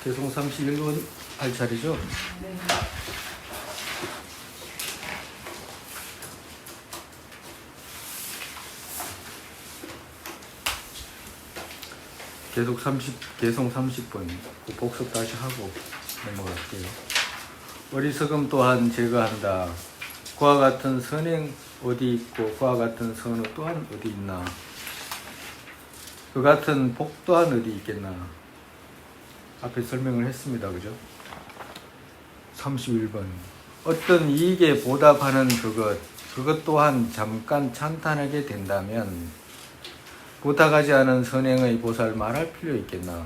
개송 31번 할 차례죠? 네. 개송 30번 복습 다시 하고 넘어갈게요. 어리석음 또한 제거한다. 그와 같은 선행 어디 있고 그와 같은 선우 또한 어디 있나. 그 같은 복 또한 어디 있겠나. 앞에 설명을 했습니다. 그죠? 31번 어떤 이익에 보답하는 그것 또한 잠깐 찬탄하게 된다면 부탁하지 않은 선행의 보살 말할 필요 있겠나.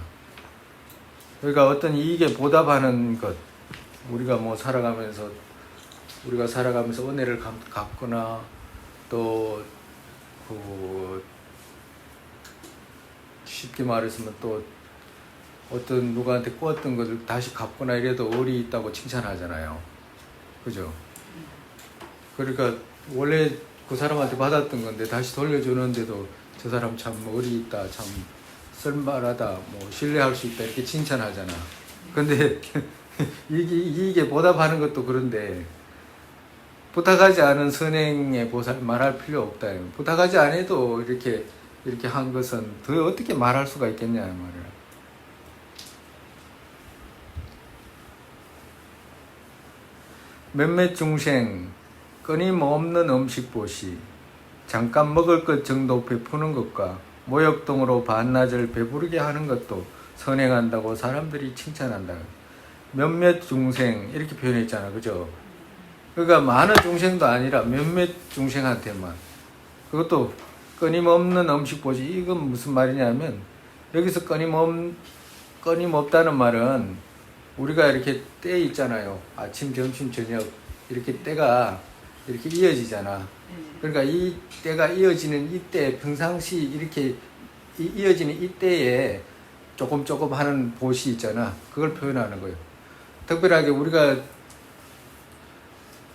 그러니까 어떤 이익에 보답하는 것, 우리가 살아가면서 은혜를 갚거나 또 쉽게 말했으면 또 어떤 누구한테 꾸었던 것을 다시 갚거나 이래도 의리 있다고 칭찬하잖아요. 그죠? 그러니까 원래 그 사람한테 받았던 건데 다시 돌려주는데도 저 사람 참 의리 있다, 참 쓸만하다, 신뢰할 수 있다 이렇게 칭찬하잖아. 근데 이게 보답하는 것도 그런데 부탁하지 않은 선행의 보살 말할 필요 없다. 부탁하지 않아도 이렇게 한 것은 더 어떻게 말할 수가 있겠냐 말이야. 몇몇 중생 끊임없는 음식 보시 잠깐 먹을 것 정도 베푸는 것과 모욕동으로 반낮을 배부르게 하는 것도 선행한다고 사람들이 칭찬한다. 몇몇 중생 이렇게 표현했잖아. 그죠? 그러니까 많은 중생도 아니라 몇몇 중생한테만. 그것도 끊임없는 음식 보시. 이건 무슨 말이냐면 여기서 끊임없다는 말은 우리가 이렇게 때 있잖아요. 아침, 점심, 저녁 이렇게 때가 이렇게 이어지잖아. 그러니까 이 때가 이어지는 이때 평상시 이렇게 이어지는 이때에 조금 하는 보시 있잖아. 그걸 표현하는 거예요. 특별하게 우리가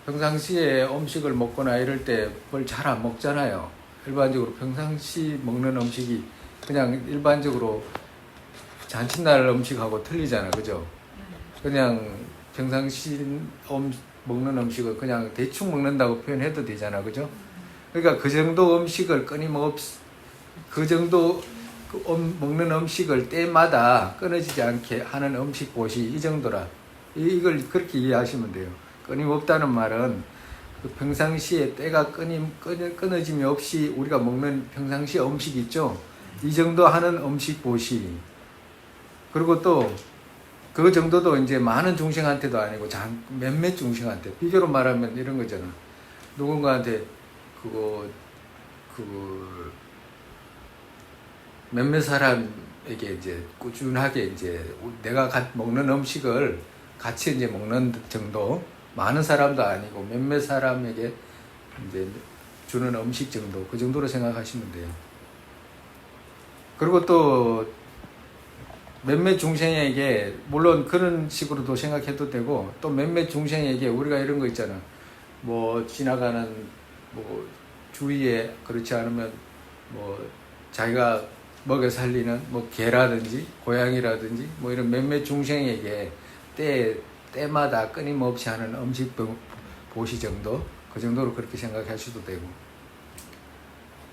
평상시에 음식을 먹거나 이럴 때 뭘 잘 안 먹잖아요. 일반적으로 평상시 먹는 음식이 그냥 일반적으로 잔칫날 음식하고 틀리잖아. 그죠? 그냥 평상시 먹는 음식을 그냥 대충 먹는다고 표현해도 되잖아. 그죠? 그러니까 그 정도 음식을 끊임없이 그 정도 먹는 음식을 때마다 끊어지지 않게 하는 음식 보시 이 정도라. 이걸 그렇게 이해하시면 돼요. 끊임없다는 말은 그 평상시에 때가 끊어짐이 없이 우리가 먹는 평상시 음식 있죠. 이 정도 하는 음식 보시. 그리고 또 그 정도도 이제 많은 중생한테도 아니고 몇몇 중생한테 비교로 말하면 이런 거잖아. 누군가한테 몇몇 사람에게 이제 꾸준하게 이제 내가 먹는 음식을 같이 이제 먹는 정도, 많은 사람도 아니고 몇몇 사람에게 이제 주는 음식 정도, 그 정도로 생각하시면 돼요. 그리고 또 몇몇 중생에게 물론 그런 식으로도 생각해도 되고 또 몇몇 중생에게 우리가 이런 거 있잖아. 지나가는 주위에 그렇지 않으면 자기가 먹여 살리는 개라든지 고양이라든지 이런 몇몇 중생에게 때마다 끊임없이 하는 음식 보시 정도, 그 정도로 그렇게 생각하셔도 되고,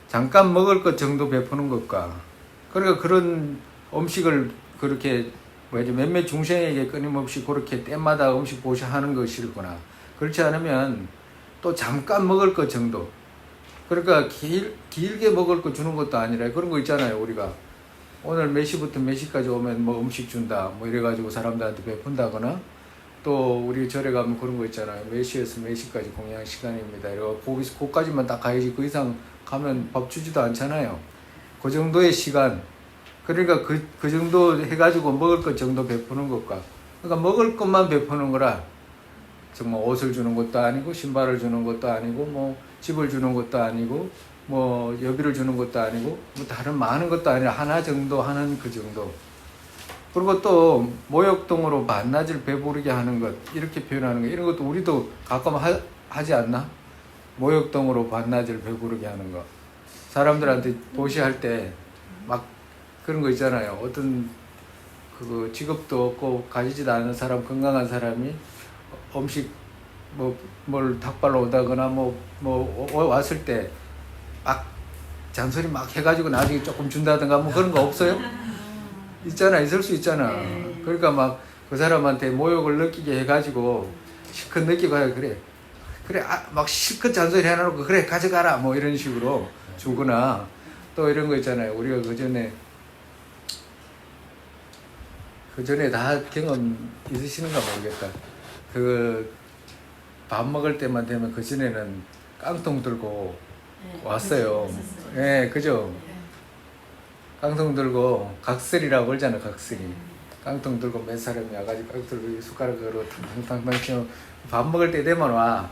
잠깐 먹을 것 정도 베푸는 것과, 그러니까 그런 음식을 그렇게 몇몇 중생에게 끊임없이 그렇게 때마다 음식 보시 하는 것이구나. 그렇지 않으면 또 잠깐 먹을 것 정도, 그러니까 길게 먹을 거 주는 것도 아니라 그런 거 있잖아요. 우리가 오늘 몇 시부터 몇 시까지 오면 음식 준다 이래가지고 사람들한테 베푼다거나, 또 우리 절에 가면 그런 거 있잖아요. 몇 시에서 몇 시까지 공양 시간입니다. 이러고 거기까지만 딱 가야지 그 이상 가면 밥 주지도 않잖아요. 그 정도의 시간, 그러니까 그 정도 해가지고 먹을 것 정도 베푸는 것과, 그러니까 먹을 것만 베푸는 거라 정말 옷을 주는 것도 아니고 신발을 주는 것도 아니고 집을 주는 것도 아니고 여비를 주는 것도 아니고 다른 많은 것도 아니라 하나 정도 하는 그 정도. 그리고 또 모욕동으로 반낮을 배부르게 하는 것 이렇게 표현하는 거, 이런 것도 우리도 가끔 하지 않나? 모욕동으로 반낮을 배부르게 하는 거. 사람들한테 보시할 때 막 그런 거 있잖아요. 어떤 그 직업도 없고 가지지도 않은 사람, 건강한 사람이 음식 뭘 닭발로 오다거나 왔을 때 막 잔소리 막 해가지고 나중에 조금 준다든가 뭐 그런 거 없어요? 있잖아, 있을 수 있잖아. 그러니까 막 그 사람한테 모욕을 느끼게 해가지고 실컷 느끼고 그래 막 실컷 잔소리 해놓고 그래 가져가라 뭐 이런 식으로 주거나 또 이런 거 있잖아요. 우리가 그 전에 다 경험 있으시는가 모르겠다. 그 밥 먹을 때만 되면 그 전에는 깡통 들고 왔어요. 예, 그죠? 깡통 들고 각설이라고 그러잖아, 각설이. 깡통 들고 몇 사람이 와가지고 깡통 들고 숟가락으로 탕탕탕탕 치고 밥 먹을 때 되면 와.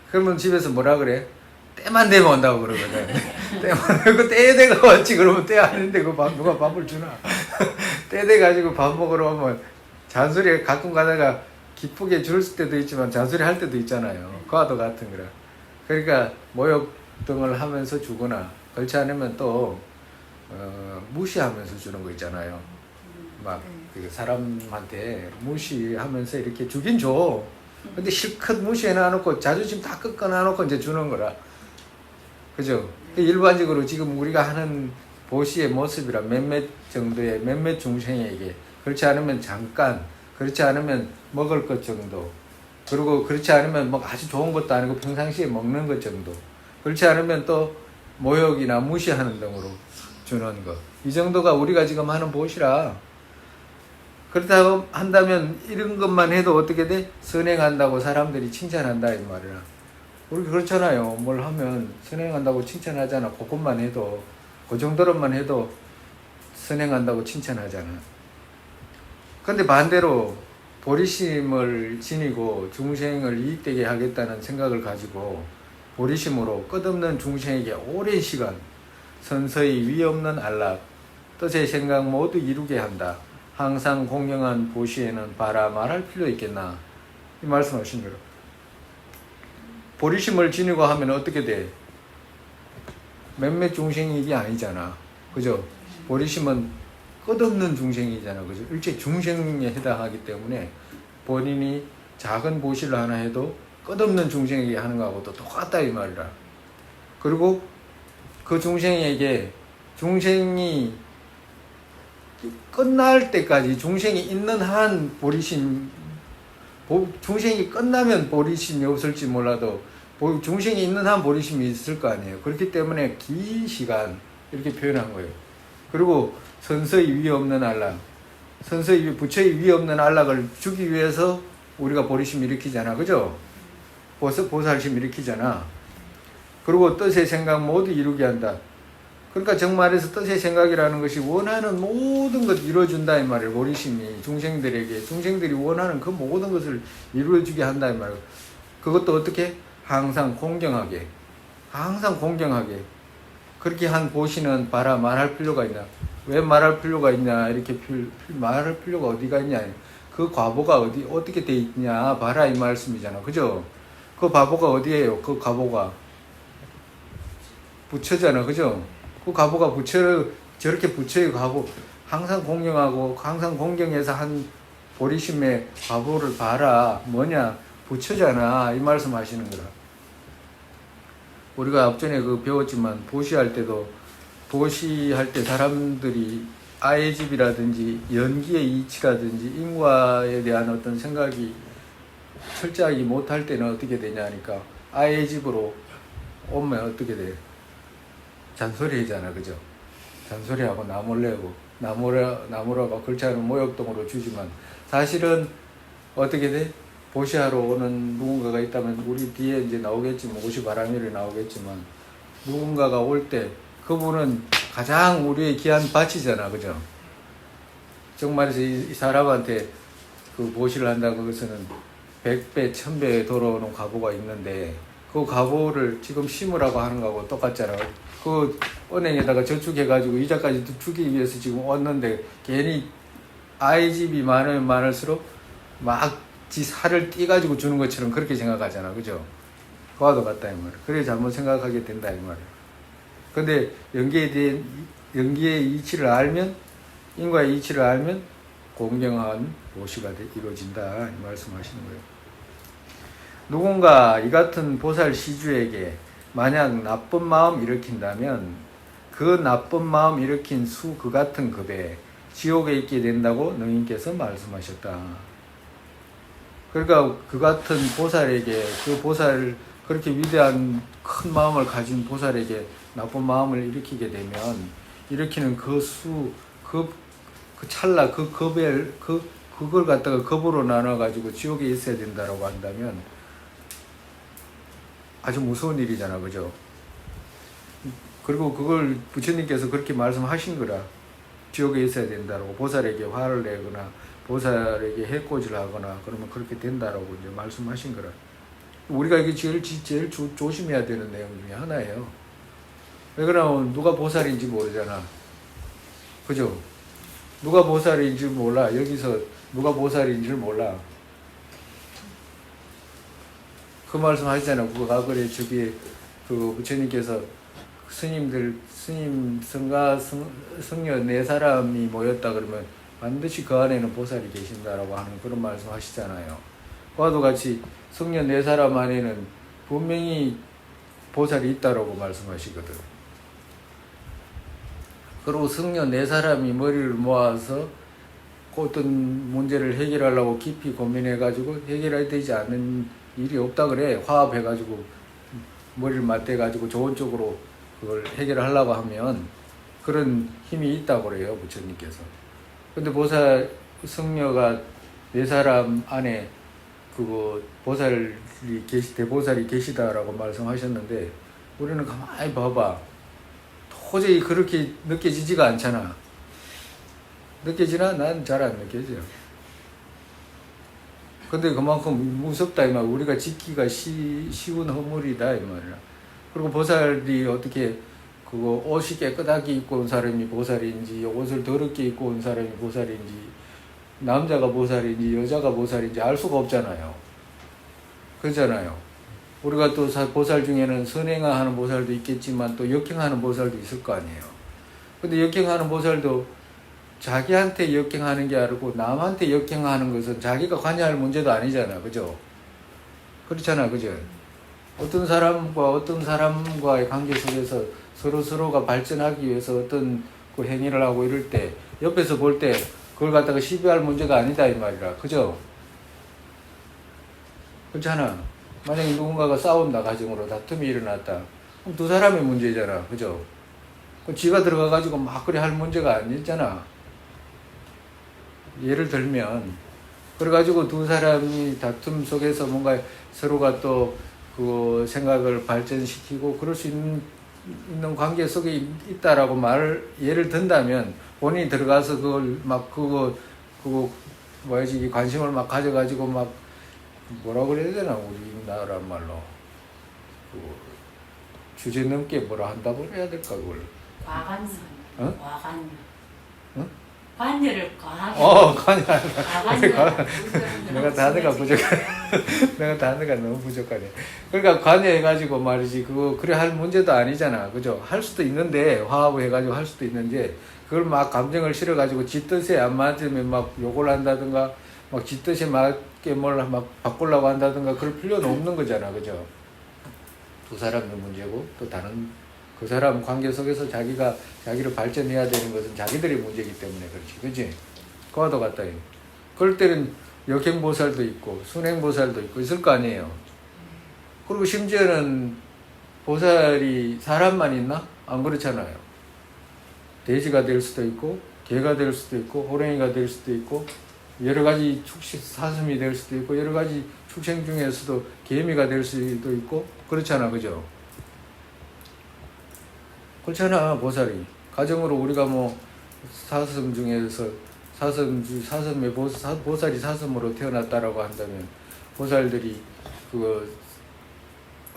그러면 집에서 뭐라 그래? 때만 되면 온다고 그러거든. 때만 되고 때에 돼가 왔지. 그러면 때 아닌데 누가 밥을 주나? 때 돼가지고 밥 먹으러 오면 잔소리 가끔 가다가 기쁘게 줄 때도 있지만 잔소리 할 때도 있잖아요. 그와도 같은 거라. 그러니까 모욕 등을 하면서 주거나 그렇지 않으면 또 무시하면서 주는 거 있잖아요. 막 그 사람한테 무시하면서 이렇게 주긴 줘. 근데 실컷 무시해 놔놓고 자존심 다 꺾어 놔놓고 이제 주는 거라. 그죠? 일반적으로 지금 우리가 하는 보시의 모습이라 몇몇 정도의 몇몇 중생에게 그렇지 않으면 잠깐, 그렇지 않으면 먹을 것 정도, 그리고 그렇지 않으면 뭐 아주 좋은 것도 아니고 평상시에 먹는 것 정도, 그렇지 않으면 또 모욕이나 무시하는 등으로 주는 것. 이 정도가 우리가 지금 하는 보시라. 그렇다고 한다면 이런 것만 해도 어떻게 돼? 선행한다고 사람들이 칭찬한다 이 말이야. 우리 그렇잖아요. 뭘 하면 선행한다고 칭찬하잖아. 그것만 해도, 그 정도로만 해도 선행한다고 칭찬하잖아. 근데 반대로 보리심을 지니고 중생을 이익되게 하겠다는 생각을 가지고 보리심으로 끝없는 중생에게 오랜 시간 선서히 위없는 안락, 뜻의 생각 모두 이루게 한다. 항상 공경한 보시에는 봐라 말할 필요 있겠나? 이 말씀하신 거로. 보리심을 지니고 하면 어떻게 돼? 몇몇 중생이 이게 아니잖아. 그죠? 보리심은 끝없는 중생이잖아. 그죠? 일체 중생에 해당하기 때문에 본인이 작은 보시를 하나 해도 끝없는 중생에게 하는 거하고도 똑같다 이 말이라. 그리고 그 중생에게 중생이 끝날 때까지 중생이 있는 한 보리심, 중생이 끝나면 보리심이 없을지 몰라도 중생이 있는 한 보리심이 있을 거 아니에요. 그렇기 때문에 긴 시간 이렇게 표현한 거예요. 그리고 선서의 위 없는 안락, 선서의 부처의 위 없는 안락을 주기 위해서 우리가 보리심 일으키잖아. 그죠? 보살심 일으키잖아. 그리고 뜻의 생각 모두 이루게 한다. 그러니까 정말해서 뜻의 생각이라는 것이 원하는 모든 것 이루어준다 이 말이에요. 보리심이 중생들에게, 중생들이 원하는 그 모든 것을 이루어주게 한다 이 말이에요. 그것도 어떻게? 항상 공경하게, 항상 공경하게. 그렇게 한 보시는 봐라 말할 필요가 있나? 왜 말할 필요가 있냐? 이렇게 말할 필요가 어디가 있냐? 그 과보가 어떻게 돼 있냐? 봐라 이 말씀이잖아. 그죠? 그 과보가 어디에요? 그 과보가 부처잖아. 그죠? 그 과보가 저렇게 부처의 과보, 항상 공경하고 항상 공경해서 한 보리심의 과보를 봐라. 뭐냐? 부처잖아. 이 말씀 하시는 거라. 우리가 앞전에 배웠지만 보시할 때 사람들이 아의 집이라든지 연기의 이치라든지 인과에 대한 어떤 생각이 철저하게 못할 때는 어떻게 되냐 하니까 아의 집으로 오면 어떻게 돼? 잔소리 하잖아. 그죠? 잔소리하고 나몰래고 나무라고 그렇지 않은 모욕동으로 주지만 사실은 어떻게 돼? 보시하러 오는 누군가가 있다면 우리 뒤에 이제 나오겠지만 오시 바람이를 나오겠지만 누군가가 올 때 그분은 가장 우리의 귀한 밭이잖아. 그죠? 정말에서 이 사람한테 그 보시를 한다고 그것은 100배, 1000배 돌아오는 과보가 있는데 그 과보를 지금 심으라고 하는 거하고 똑같잖아. 그 은행에다가 저축해가지고 이자까지 주기 위해서 지금 왔는데 괜히 아이 집이 많으면 많을수록 막 지 살을 띄가지고 주는 것처럼 그렇게 생각하잖아. 그죠? 그와도 같다 이 말이야. 그래 잘못 생각하게 된다 이 말이야. 근데 연기의 이치를 알면 인과의 이치를 알면 공경한 보시가 이루어진다 이 말씀하시는 거예요. 누군가 이 같은 보살 시주에게 만약 나쁜 마음 일으킨다면 그 나쁜 마음 일으킨 수 그 같은 급에 지옥에 있게 된다고 능인께서 말씀하셨다. 그러니까 그 같은 보살에게 그 보살 그렇게 위대한 큰 마음을 가진 보살에게 나쁜 마음을 일으키게 되면 일으키는 그 수, 그 찰나 그 급을 그걸 갖다가 급으로 나눠 가지고 지옥에 있어야 된다라고 한다면 아주 무서운 일이잖아, 그죠? 그리고 그걸 부처님께서 그렇게 말씀하신 거라. 지옥에 있어야 된다라고 보살에게 화를 내거나 보살에게 해코지를 하거나 그러면 그렇게 된다라고 이제 말씀하신 거라. 우리가 이게 제일 조심해야 되는 내용 중에 하나예요. 왜 그러냐면 누가 보살인지 모르잖아. 그죠? 누가 보살인지 몰라. 여기서 누가 보살인지를 몰라. 그 말씀 하시잖아. 그거 그래 저기 그 부처님께서 스님 성가 성녀 네 사람이 모였다 그러면 반드시 그 안에는 보살이 계신다라고 하는 그런 말씀 하시잖아요. 그와도 같이 성녀 네 사람 안에는 분명히 보살이 있다라고 말씀하시거든. 그리고 성녀 네 사람이 머리를 모아서 어떤 문제를 해결하려고 깊이 고민해가지고 해결해야 되지 않는 일이 없다 그래. 화합해가지고 머리를 맞대가지고 좋은 쪽으로 그걸 해결하려고 하면 그런 힘이 있다고 그래요, 부처님께서. 근데 보살 성녀가 네 사람 안에 그거 대보살이 계시다라고 말씀하셨는데 우리는 가만히 봐봐. 도저히 그렇게 느껴지지가 않잖아. 느껴지나? 난 잘 안 느껴져요. 근데 그만큼 무섭다 이 말. 우리가 짓기가 쉬운 허물이다 이 말이야. 그리고 보살이 어떻게 그거 옷이 깨끗하게 입고 온 사람이 보살인지 옷을 더럽게 입고 온 사람이 보살인지 남자가 보살인지 여자가 보살인지 알 수가 없잖아요. 그렇잖아요. 우리가 또 보살 중에는 선행하는 보살도 있겠지만 또 역행하는 보살도 있을 거 아니에요. 근데 역행하는 보살도 자기한테 역행하는 게 아니고 남한테 역행하는 것은 자기가 관여할 문제도 아니잖아. 그죠? 그렇잖아. 그죠? 어떤 사람과의 관계 속에서 서로가 발전하기 위해서 어떤 그 행위를 하고 이럴 때 옆에서 볼 때 그걸 갖다가 시비할 문제가 아니다 이 말이라. 그죠? 그렇잖아. 만약에 누군가가 싸운다 가정으로 다툼이 일어났다. 그럼 두 사람의 문제잖아. 그죠? 지가 들어가가지고 막 그래 할 문제가 아니잖아. 예를 들면 그래가지고 두 사람이 다툼 속에서 뭔가 서로가 또 그 생각을 발전시키고 그럴 수 있는 관계 속에 있다라고 예를 든다면 본인이 들어가서 그걸 막 그거 뭐야지 관심을 막 가져가지고 막 뭐라 그래야 되나 우리나라 말로 그 주제 넘게 뭐라 한다고 해야 될까 그걸 과관성. 어? 과관. 어? 관여를 과하게. 내가 단어가 부족하네. 내가 단어가 너무 부족하네. 그러니까 관여해가지고 말이지 그래 할 문제도 아니잖아. 그죠? 할 수도 있는데 화합을 해가지고 할 수도 있는데 그걸 막 감정을 실어가지고 지 뜻에 안 맞으면 막 욕을 한다든가 막 지 뜻에 맞게 뭘 막 바꾸려고 한다든가 그럴 필요는 없는 거잖아. 그죠? 두 사람의 문제고 또 다른 그 사람 관계 속에서 자기를 발전해야 되는 것은 자기들의 문제이기 때문에 그렇지. 그치? 그와도 같다. 그럴 때는 역행보살도 있고, 순행보살도 있고, 있을 거 아니에요. 그리고 심지어는 보살이 사람만 있나? 안 그렇잖아요. 돼지가 될 수도 있고, 개가 될 수도 있고, 호랭이가 될 수도 있고, 여러 가지 사슴이 될 수도 있고, 여러 가지 축생 중에서도 개미가 될 수도 있고, 그렇잖아. 그죠? 그렇잖아, 보살이. 가정으로 우리가 뭐, 사슴 중에서, 보살이 사슴으로 태어났다라고 한다면, 보살들이,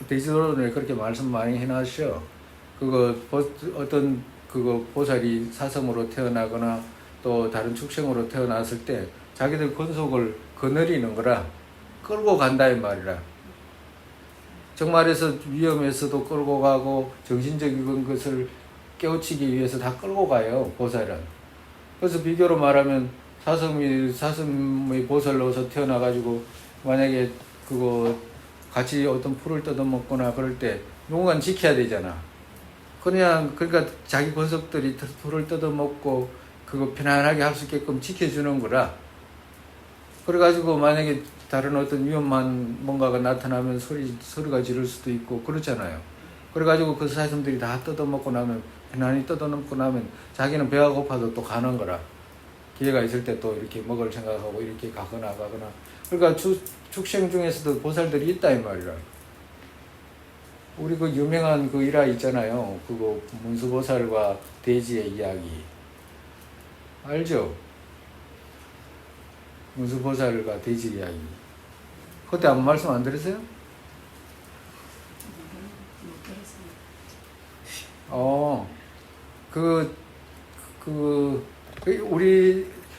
대지도론에 그렇게 말씀 많이 해놨죠. 보살이 사슴으로 태어나거나, 또 다른 축생으로 태어났을 때, 자기들 권속을 거느리는 거라, 끌고 간다, 이 말이라. 정말에서 위험에서도 끌고 가고 정신적인 것을 깨우치기 위해서 다 끌고 가요, 보살은. 그래서 비교로 말하면 사슴의 보살을 넣어서 태어나가지고 만약에 그거 같이 어떤 풀을 뜯어먹거나 그럴 때 누군가는 지켜야 되잖아. 그러니까 자기 권속들이 풀을 뜯어먹고 그거 편안하게 할 수 있게끔 지켜주는 거라. 그래가지고 만약에 다른 어떤 위험한 뭔가가 나타나면 소리가 지를 수도 있고 그렇잖아요. 그래가지고 그 사슴들이 다 뜯어먹고 나면 편안히 뜯어먹고 나면 자기는 배가 고파도 또 가는 거라. 기회가 있을 때 또 이렇게 먹을 생각하고 이렇게 가거나. 그러니까 축생 중에서도 보살들이 있다 이 말이라. 우리 그 유명한 그 일화 있잖아요. 그거 문수보살과 돼지의 이야기. 알죠? 문수보살과 돼지 이야기. 그때 아무 말씀 안 들으세요? 못 들었어요.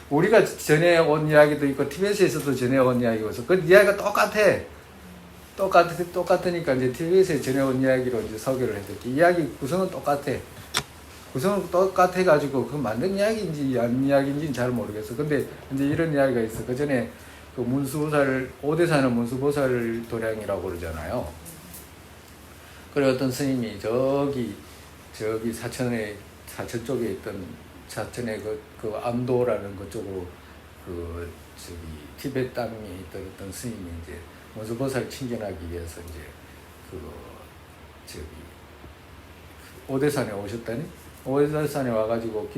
우리가 전해 온 이야기도 있고, TBS에서도 전해 온 이야기고, 그 이야기가 똑같으니까 이제 TBS에 전해 온 이야기로 이제 소개를 해드릴게요. 이야기 구성은 똑같아. 구성은 똑같아가지고, 그 맞는 이야기인지 아닌 이야기인지는 잘 모르겠어. 근데 이제 이런 이야기가 있어. 그 전에 그 문수보살, 오대 사는 문수보살 도량이라고 그러잖아요. 그래 어떤 스님이 저기 사천 쪽에 있던 사천의 그 암도라는 그쪽으로 티베트 땅에 있던 어떤 스님이 이제 문수보살 친견하기 위해서 이제 오대산에 오셨다니 오대산에 와가지고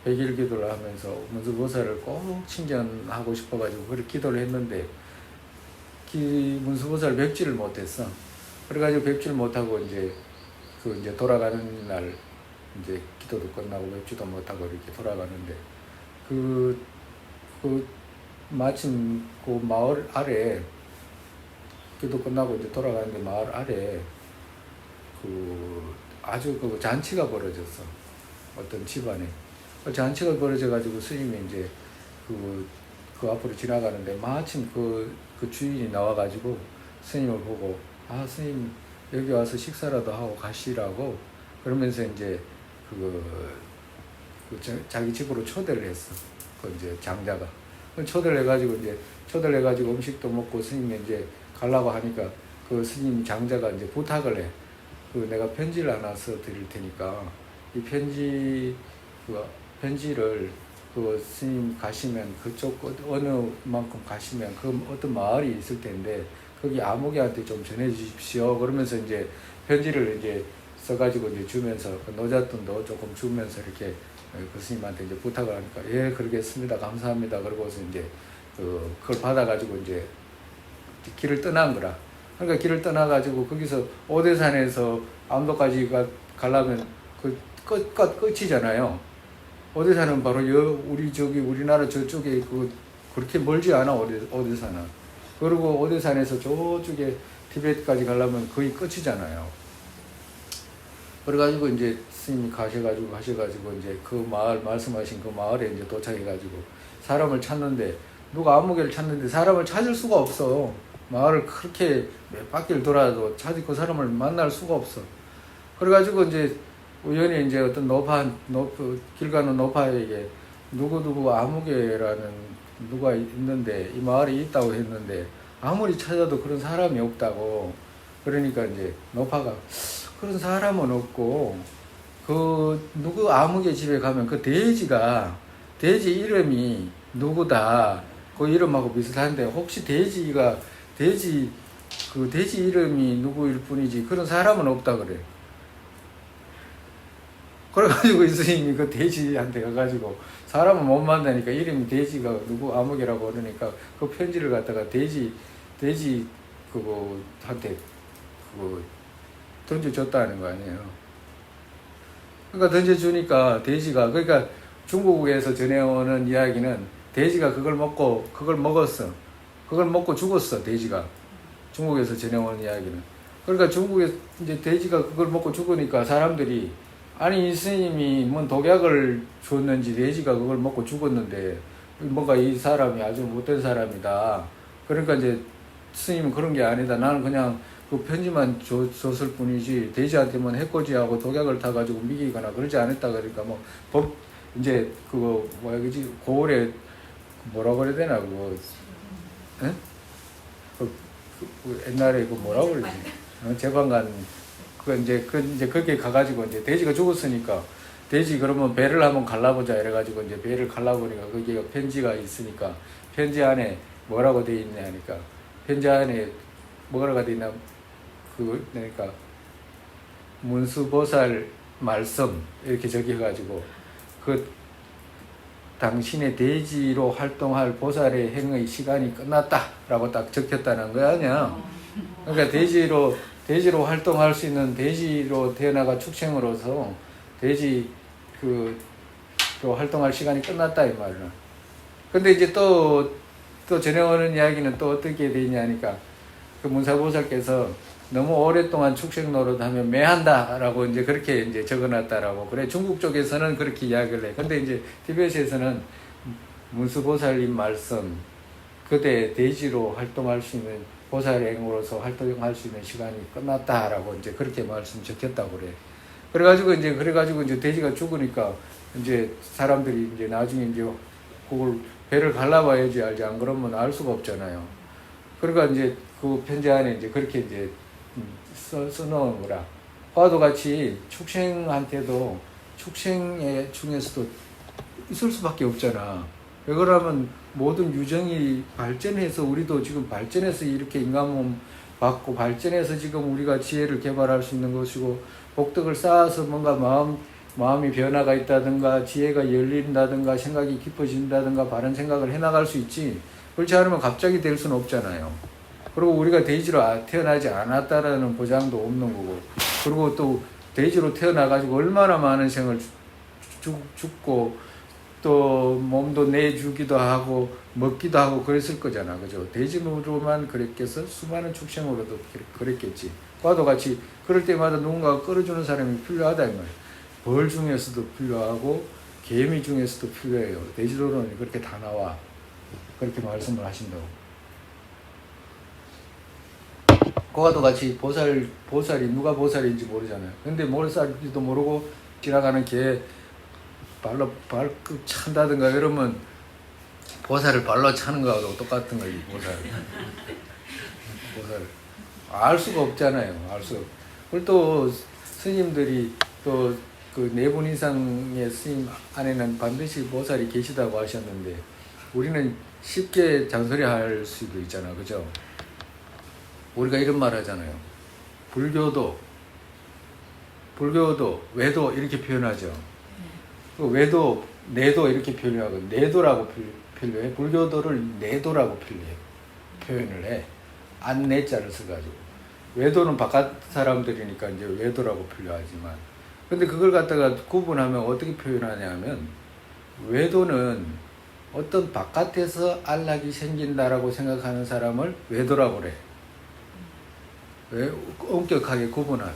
백일 기도를 하면서 문수보살을 꼭 친견하고 싶어가지고 그렇게 기도를 했는데 문수보살 뵙지를 못했어. 그래가지고 뵙지를 못하고 이제 돌아가는 날 이제 기도도 끝나고 뵙지도 못하고 이렇게 돌아가는데 마침 그 마을 아래 기도 끝나고 이제 돌아가는데 마을 아래 아주 잔치가 벌어졌어. 어떤 집안에 잔치가 벌어져가지고 스님이 이제 그 앞으로 지나가는데 마침 그 주인이 나와가지고 스님을 보고 스님 여기 와서 식사라도 하고 가시라고 그러면서 이제 자기 집으로 초대를 했어. 이제 장자가 초대를 해가지고 음식도 먹고 스님이 이제 가려고 하니까 그 스님 장자가 이제 부탁을 해. 내가 편지를 하나 써 드릴 테니까 이 편지를 스님 가시면 그쪽 어느 만큼 가시면 어떤 마을이 있을 텐데 거기 아무개한테 좀 전해주십시오. 그러면서 이제 편지를 이제 써가지고 이제 주면서 노잣돈도 조금 주면서 이렇게 그 스님한테 이제 부탁을 하니까 예 그러겠습니다 감사합니다. 그러고서 이제 그걸 받아가지고 이제 길을 떠난 거라. 그러니까 길을 떠나가지고 거기서 오대산에서 암도까지 가려면 끝이잖아요. 오대산은 바로 우리나라 저쪽에 그렇게 멀지 않아 오대산은. 그리고 오대산에서 저쪽에 티베트까지 가려면 거의 끝이잖아요. 그래가지고 이제 스님이 가셔가지고 이제 그 마을 말씀하신 그 마을에 이제 도착해가지고 사람을 찾는데 누가 아무개를 찾는데 사람을 찾을 수가 없어. 마을을 그렇게 몇 바퀴를 돌아도 그 사람을 만날 수가 없어. 그래가지고 이제 우연히 이제 어떤 길 가는 노파에게 누구 아무개라는 누가 있는데 이 마을에 있다고 했는데 아무리 찾아도 그런 사람이 없다고. 그러니까 이제 노파가 그런 사람은 없고 누구 아무개 집에 가면 돼지 이름이 누구다. 그 이름하고 비슷한데 혹시 돼지 이름이 누구일 뿐이지 그런 사람은 없다 그래. 그래가지고 이 스님이 그 돼지한테 가가지고 사람은 못 만나니까 이름이 돼지가 누구 아무개라고 그러니까 그 편지를 갖다가 돼지 그거한테 던져줬다는 거 아니에요. 그러니까 던져주니까 그러니까 중국에서 전해오는 이야기는 돼지가 그걸 먹었어. 그걸 먹고 죽었어, 돼지가. 중국에서 전해오는 이야기는. 그러니까 중국에 이제 돼지가 그걸 먹고 죽으니까 사람들이 아니 이 스님이 뭔 독약을 줬는지 돼지가 그걸 먹고 죽었는데 뭔가 이 사람이 아주 못된 사람이다. 그러니까 이제 스님은 그런 게 아니다. 나는 그냥 그 편지만 줬을 뿐이지 돼지한테만 해코지하고 독약을 타가지고 미기거나 그러지 않았다. 그러니까 이제 그거 뭐야 그지 고을에 뭐라 그래야 되나 그거 응? 그 옛날에 그 뭐라고 그러지 재관관 그 이제 거기에 가가지고 이제 돼지가 죽었으니까 돼지 그러면 배를 한번 갈라보자 이래가지고 이제 배를 갈라보니까 거기가 편지가 있으니까 편지 안에 뭐라고 돼 있냐 하니까 편지 안에 뭐라고 돼 있나 그러니까 문수보살 말씀 이렇게 적혀가지고 그 당신의 돼지로 활동할 보살의 행의 시간이 끝났다라고 딱 적혔다는 거 아니야. 그러니까 돼지로 활동할 수 있는 돼지로 태어나가 축생으로서 돼지 로 활동할 시간이 끝났다 이 말이야. 근데 이제 또 전해오는 이야기는 또 어떻게 되냐니까 그 문사보살께서 너무 오랫동안 축생 노릇하면 매한다라고 이제 그렇게 이제 적어놨다라고 그래. 중국 쪽에서는 그렇게 이야기를 해. 근데 이제 티베트에서는 문수보살님 말씀 그대 돼지로 활동할 수 있는 보살의 행으로서 활동할 수 있는 시간이 끝났다라고 이제 그렇게 말씀 적혔다고 그래. 그래가지고 이제 돼지가 죽으니까 이제 사람들이 이제 나중에 이제 그걸 배를 갈라봐야지 알지 안 그러면 알 수가 없잖아요. 그러니까 이제 그 편지 안에 이제 그렇게 이제 써놓은 거라. 화도 같이 축생한테도 축생 중에서도 있을 수밖에 없잖아. 왜 그러면 모든 유정이 발전해서 우리도 지금 발전해서 이렇게 인간몸 받고 발전해서 지금 우리가 지혜를 개발할 수 있는 것이고 복덕을 쌓아서 뭔가 마음이 변화가 있다든가 지혜가 열린다든가 생각이 깊어진다든가 바른 생각을 해나갈 수 있지. 그렇지 않으면 갑자기 될 수는 없잖아요. 그리고 우리가 돼지로 태어나지 않았다라는 보장도 없는 거고 그리고 또 돼지로 태어나가지고 얼마나 많은 생을 죽고 또 몸도 내주기도 하고 먹기도 하고 그랬을 거잖아. 그죠? 돼지로만 그랬겠어? 수많은 축생으로도 그랬겠지. 과도 같이 그럴 때마다 누군가가 끌어주는 사람이 필요하다 이 말이야. 벌 중에서도 필요하고 개미 중에서도 필요해요. 돼지로는 그렇게 다 나와. 그렇게 말씀을 하신다고. 그와도 같이 보살이 누가 보살인지 모르잖아요. 근데 보살인지도 모르고 지나가는 개 발로 찬다든가 이러면 보살을 발로 차는 거하고 똑같은 거지. 보살 알 수가 없잖아요. 알 수. 그리고 또 스님들이 또 그 4분 이상의 스님 안에는 반드시 보살이 계시다고 하셨는데 우리는 쉽게 잔소리할 수도 있잖아. 그죠? 우리가 이런 말 하잖아요. 불교도 외도 이렇게 표현하죠. 외도 내도 이렇게 표현하고 내도라고 표현해. 불교도를 내도라고 표현을 해. 안내자를 써가지고. 외도는 바깥 사람들이니까 이제 외도라고 표현하지만 근데 그걸 갖다가 구분하면 어떻게 표현하냐면 외도는 어떤 바깥에서 안락이 생긴다라고 생각하는 사람을 외도라고 그래. 왜? 엄격하게 구분하면.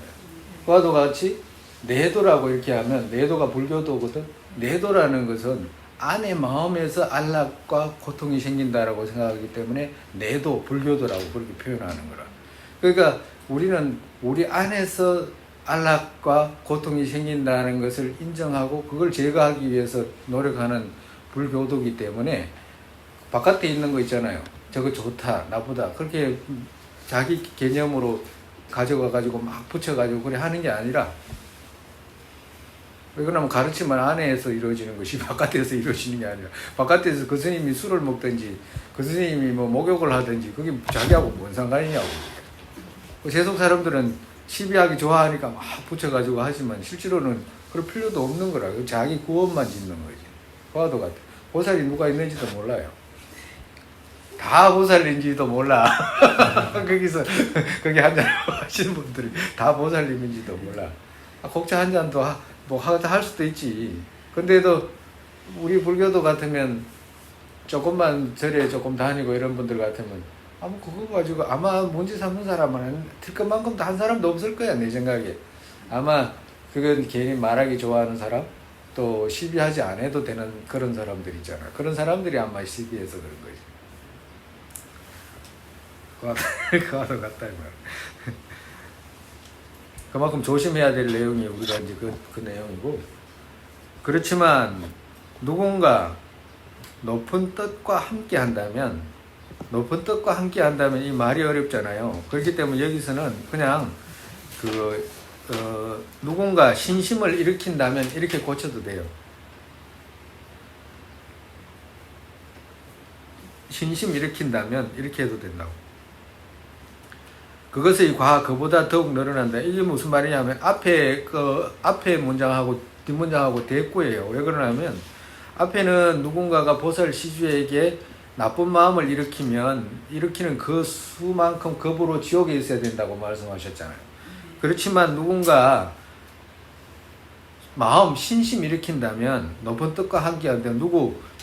그와도 같이 내도라고 이렇게 하면 내도가 불교도거든. 내도라는 것은 안의 마음에서 안락과 고통이 생긴다라고 생각하기 때문에 내도, 불교도라고 그렇게 표현하는 거라. 그러니까 우리는 우리 안에서 안락과 고통이 생긴다는 것을 인정하고 그걸 제거하기 위해서 노력하는 불교도이기 때문에 바깥에 있는 거 있잖아요. 저거 좋다, 나쁘다. 그렇게 자기 개념으로 가져가가지고 막 붙여가지고 그래 하는 게 아니라 왜 그러냐면 가르침은 안에서 이루어지는 것이 바깥에서 이루어지는 게 아니라 바깥에서 그 스님이 술을 먹든지 그 스님이 뭐 목욕을 하든지 그게 자기하고 뭔 상관이냐고. 세속 사람들은 시비하기 좋아하니까 막 붙여가지고 하지만 실제로는 그럴 필요도 없는 거라. 자기 구원만 짓는 거지. 과도 같아. 보살이 누가 있는지도 몰라요. 다 보살인지도 몰라. 거기서 거기 한잔 하시는 분들이 다 보살님인지도 몰라. 곡차 한 잔도 뭐 할 수도 있지. 근데도 우리 불교도 같으면 조금만 절에 조금 다니고 이런 분들 같으면 아마 그거 가지고 아마 문제 삼는 사람은 들 것만큼 다 한 사람도 없을 거야. 내 생각에. 아마 그건 괜히 말하기 좋아하는 사람 또 시비하지 않아도 되는 그런 사람들 있잖아. 그런 사람들이 아마 시비해서 그런 거지. 그와도 같다 이 말. 그만큼 조심해야 될 내용이 우리가 이제 그 내용이고 그렇지만 누군가 높은 뜻과 함께 한다면 이 말이 어렵잖아요. 그렇기 때문에 여기서는 그냥 누군가 신심을 일으킨다면 이렇게 고쳐도 돼요. 신심 일으킨다면 이렇게 해도 된다고. 그것의 과 그보다 더욱 늘어난다. 이게 무슨 말이냐면 앞에 문장하고 뒷문장하고 대꾸예요. 왜 그러냐면 앞에는 누군가가 보살 시주에게 나쁜 마음을 일으키는 그 수만큼 겁으로 지옥에 있어야 된다고 말씀하셨잖아요. 그렇지만 누군가 신심 일으킨다면 높은 뜻과 함께 한다면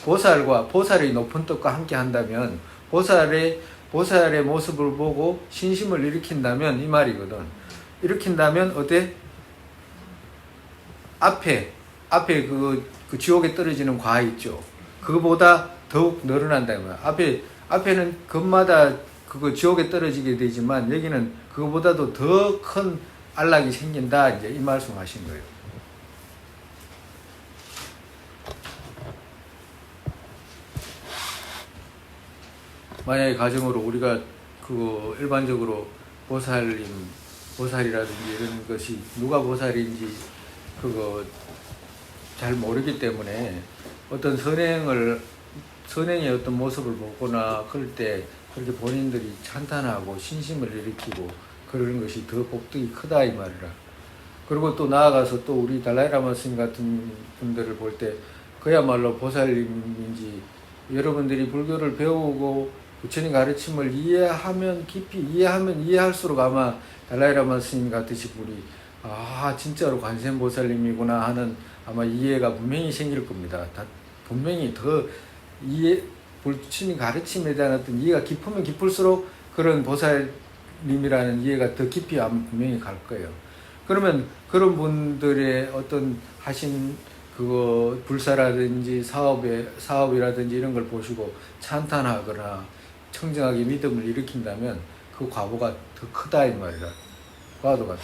보살의 높은 뜻과 함께 한다면 보살의 모습을 보고 신심을 일으킨다면 이 말이거든. 일으킨다면 어때? 앞에 그 지옥에 떨어지는 과 있죠. 그거보다 더욱 늘어난다 이 말이야. 앞에는 급마다 그거 지옥에 떨어지게 되지만 여기는 그거보다도 더 큰 안락이 생긴다 이제 이 말씀하신 거예요. 만약에 가정으로 우리가 일반적으로 보살이라든지 이런 것이 누가 보살인지 잘 모르기 때문에 어떤 선행의 어떤 모습을 보거나 그럴 때 그렇게 본인들이 찬탄하고 신심을 일으키고 그러는 것이 더 복덕이 크다 이 말이라. 그리고 또 나아가서 또 우리 달라이라마 스님 같은 분들을 볼 때 그야말로 보살님인지 여러분들이 불교를 배우고 부처님 가르침을 깊이 이해하면 이해할수록 아마 달라이라마 스님 같으신 분이 진짜로 관세음보살님이구나 하는 아마 이해가 분명히 생길 겁니다. 분명히 더 부처님 가르침에 대한 어떤 이해가 깊으면 깊을수록 그런 보살님이라는 이해가 더 깊이 아마 분명히 갈 거예요. 그러면 그런 분들의 어떤 하신 불사라든지 사업이라든지 이런 걸 보시고 찬탄하거나 청정하게 믿음을 일으킨다면 그 과보가 더 크다 이 말이다. 과도가.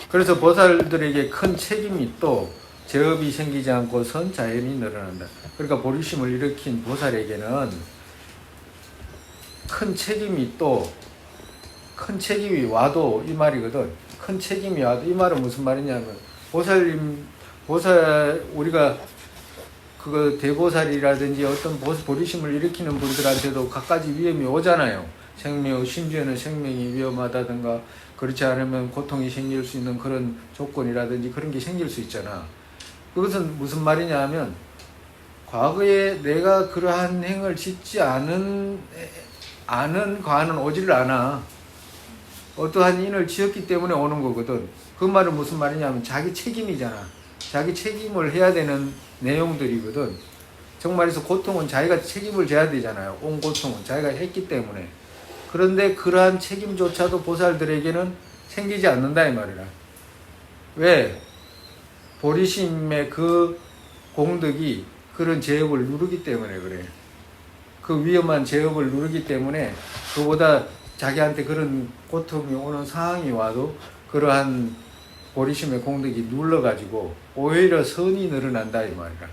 그래서 보살들에게 큰 책임이 또 제업이 생기지 않고선 자연이 늘어난다. 그러니까 보리심을 일으킨 보살에게는 큰 책임이 와도 이 말이거든. 큰 책임이 와도 이 말은 무슨 말이냐면 우리가 대보살이라든지 어떤 보리심을 일으키는 분들한테도 갖가지 위험이 오잖아요. 심지어는 생명이 위험하다든가 그렇지 않으면 고통이 생길 수 있는 그런 조건이라든지 그런 게 생길 수 있잖아. 그것은 무슨 말이냐 하면 과거에 내가 그러한 행을 짓지 않은 과는 오지를 않아. 어떠한 인을 지었기 때문에 오는 거거든. 그 말은 무슨 말이냐면 자기 책임이잖아. 자기 책임을 해야 되는 내용들이거든. 정말에서 고통은 자기가 책임을 져야 되잖아요. 온 고통은 자기가 했기 때문에. 그런데 그러한 책임조차도 보살들에게는 생기지 않는다 이 말이라. 왜? 보리심의 그 공덕이 그런 제업을 누르기 때문에 그래. 그 위험한 제업을 누르기 때문에 그보다 자기한테 그런 고통이 오는 상황이 와도 그러한 보리심의 공덕이 눌러가지고 오히려 선이 늘어난다 이 말이라.